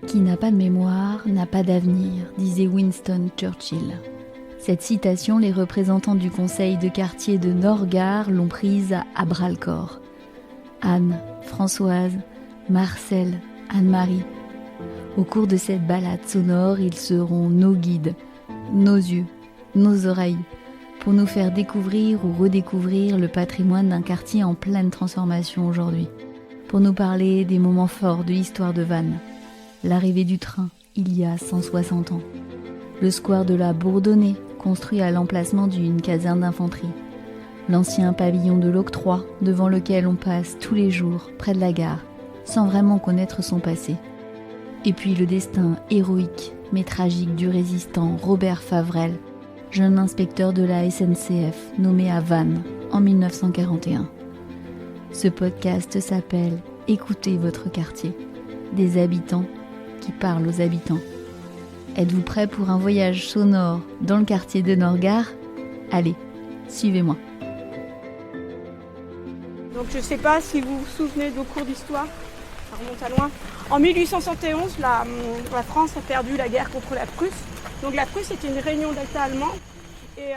Qui n'a pas de mémoire n'a pas d'avenir, disait Winston Churchill. Cette citation, les représentants du conseil de quartier de Nord-Gare l'ont prise à bras-le-corps. Anne, Françoise, Marcel, Anne-Marie. Au cours de cette balade sonore, ils seront nos guides, nos yeux, nos oreilles, pour nous faire découvrir ou redécouvrir le patrimoine d'un quartier en pleine transformation aujourd'hui. Pour nous parler des moments forts de l'histoire de Vannes. L'arrivée du train, il y a 160 ans. Le square de la Bourdonnais, construit à l'emplacement d'une caserne d'infanterie. L'ancien pavillon de l'Octroi, devant lequel on passe tous les jours, près de la gare, sans vraiment connaître son passé. Et puis le destin héroïque, mais tragique du résistant Robert Favrel, jeune inspecteur de la SNCF, nommé à Vannes en 1941. Ce podcast s'appelle « Écoutez votre quartier », des habitants qui parlent aux habitants. Êtes-vous prêts pour un voyage sonore dans le quartier de Nord-Gare ? Allez, suivez-moi. Donc je ne sais pas si vous vous souvenez de vos cours d'histoire, ça remonte à loin. En 1871, la France a perdu la guerre contre la Prusse. Donc la Prusse était une réunion d'États allemands.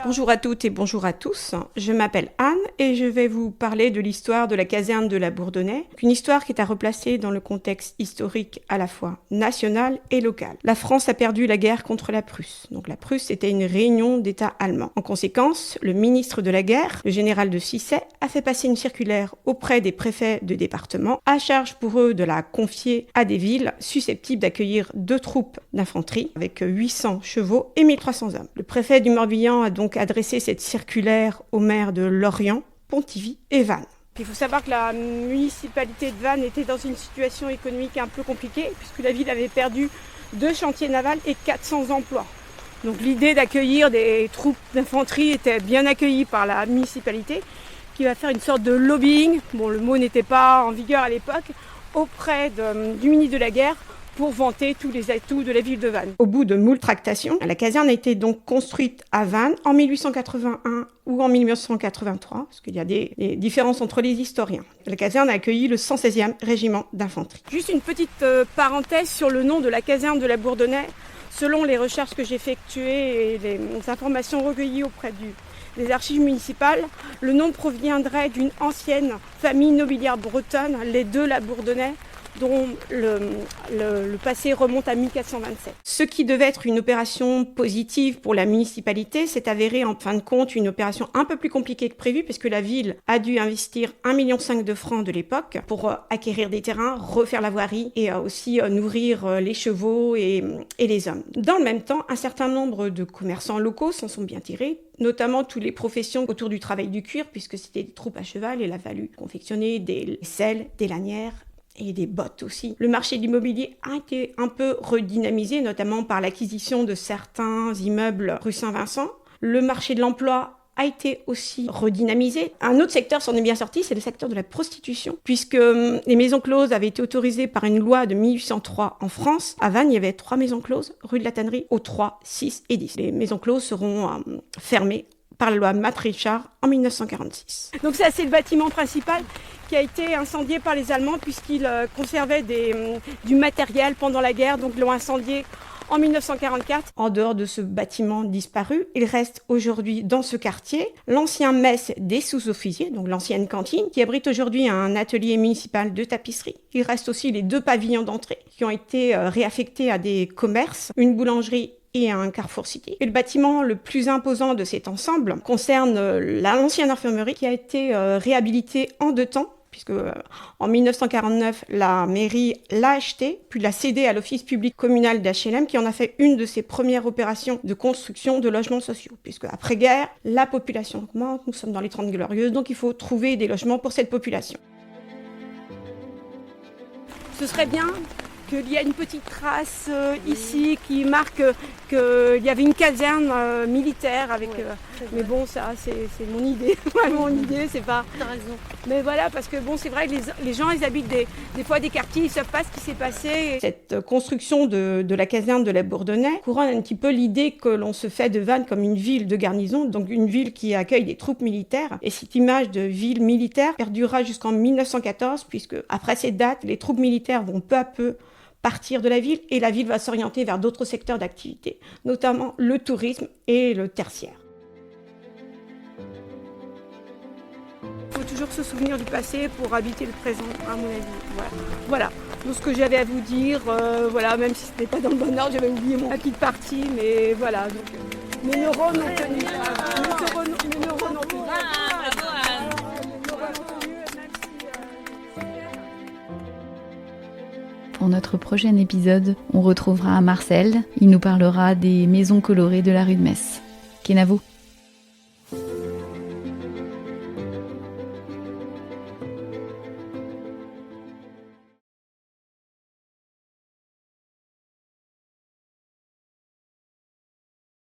Bonjour à toutes et bonjour à tous, je m'appelle Anne et je vais vous parler de l'histoire de la caserne de la Bourdonnais, une histoire qui est à replacer dans le contexte historique à la fois national et local. La France a perdu la guerre contre la Prusse, donc la Prusse était une réunion d'États allemands. En conséquence, le ministre de la guerre, le général de Cissé, a fait passer une circulaire auprès des préfets de département, à charge pour eux de la confier à des villes susceptibles d'accueillir 2 troupes d'infanterie avec 800 chevaux et 1300 hommes. Le préfet du Morbihan a donc adressé cette circulaire aux maires de Lorient, Pontivy et Vannes. Il faut savoir que la municipalité de Vannes était dans une situation économique un peu compliquée puisque la ville avait perdu 2 chantiers navals et 400 emplois. Donc l'idée d'accueillir des troupes d'infanterie était bien accueillie par la municipalité qui va faire une sorte de lobbying, bon le mot n'était pas en vigueur à l'époque, auprès du ministre de la guerre pour vanter tous les atouts de la ville de Vannes. Au bout de moult tractations, la caserne a été donc construite à Vannes en 1881 ou en 1983, parce qu'il y a des différences entre les historiens. La caserne a accueilli le 116e régiment d'infanterie. Juste une petite parenthèse sur le nom de la caserne de la Bourdonnais. Selon les recherches que j'ai effectuées et les informations recueillies auprès des archives municipales, le nom proviendrait d'une ancienne famille nobiliaire bretonne, les deux la Bourdonnais, dont le passé remonte à 1427. Ce qui devait être une opération positive pour la municipalité s'est avéré en fin de compte une opération un peu plus compliquée que prévu puisque la ville a dû investir 1,5 million de francs de l'époque pour acquérir des terrains, refaire la voirie et aussi nourrir les chevaux et les hommes. Dans le même temps, un certain nombre de commerçants locaux s'en sont bien tirés, notamment toutes les professions autour du travail du cuir puisque c'était des troupes à cheval et il a fallu confectionner des selles, des lanières, et des bottes aussi. Le marché de l'immobilier a été un peu redynamisé, notamment par l'acquisition de certains immeubles rue Saint-Vincent. Le marché de l'emploi a été aussi redynamisé. Un autre secteur s'en est bien sorti, c'est le secteur de la prostitution, puisque les maisons closes avaient été autorisées par une loi de 1803 en France. À Vannes, il y avait 3 maisons closes, rue de la Tannerie, aux 3, 6 et 10. Les maisons closes seront fermées par la loi Matt-Richard en 1946. Donc ça, c'est le bâtiment principal qui a été incendié par les Allemands puisqu'ils conservaient du matériel pendant la guerre, donc ils l'ont incendié en 1944. En dehors de ce bâtiment disparu, il reste aujourd'hui dans ce quartier l'ancien mess des sous-officiers, donc l'ancienne cantine, qui abrite aujourd'hui un atelier municipal de tapisserie. Il reste aussi les 2 pavillons d'entrée qui ont été réaffectés à des commerces, une boulangerie et un Carrefour City. Et le bâtiment le plus imposant de cet ensemble concerne l'ancienne infirmerie qui a été réhabilitée en 2 temps, puisque en 1949, la mairie l'a acheté, puis l'a cédé à l'office public communal d'HLM, qui en a fait une de ses premières opérations de construction de logements sociaux. Puisque après-guerre, la population augmente, nous sommes dans les 30 glorieuses, donc il faut trouver des logements pour cette population. Ce serait bien qu'il y a une petite trace ici qui marque qu'il y avait une caserne militaire avec. Mais bon, ça, c'est mon idée. Mon idée, c'est pas. T'as raison. Mais voilà, parce que bon, c'est vrai que les gens, ils habitent des fois des quartiers, ils savent pas ce qui s'est passé. Cette construction de la caserne de la Bourdonnais couronne un petit peu l'idée que l'on se fait de Vannes comme une ville de garnison, donc une ville qui accueille des troupes militaires. Et cette image de ville militaire perdurera jusqu'en 1914, puisque après cette date, les troupes militaires vont peu à peu partir de la ville et la ville va s'orienter vers d'autres secteurs d'activité, notamment le tourisme et le tertiaire. Il faut toujours se souvenir du passé pour habiter le présent, à mon avis. Voilà. Tout ce que j'avais à vous dire, même si ce n'était pas dans le bon ordre, j'avais oublié ma petite partie, mais voilà. Donc, mes neurones ont tenu. Mes neurones ont tenu. Pour notre prochain épisode, on retrouvera Marcel. Il nous parlera des maisons colorées de la rue de Metz. Kenavo.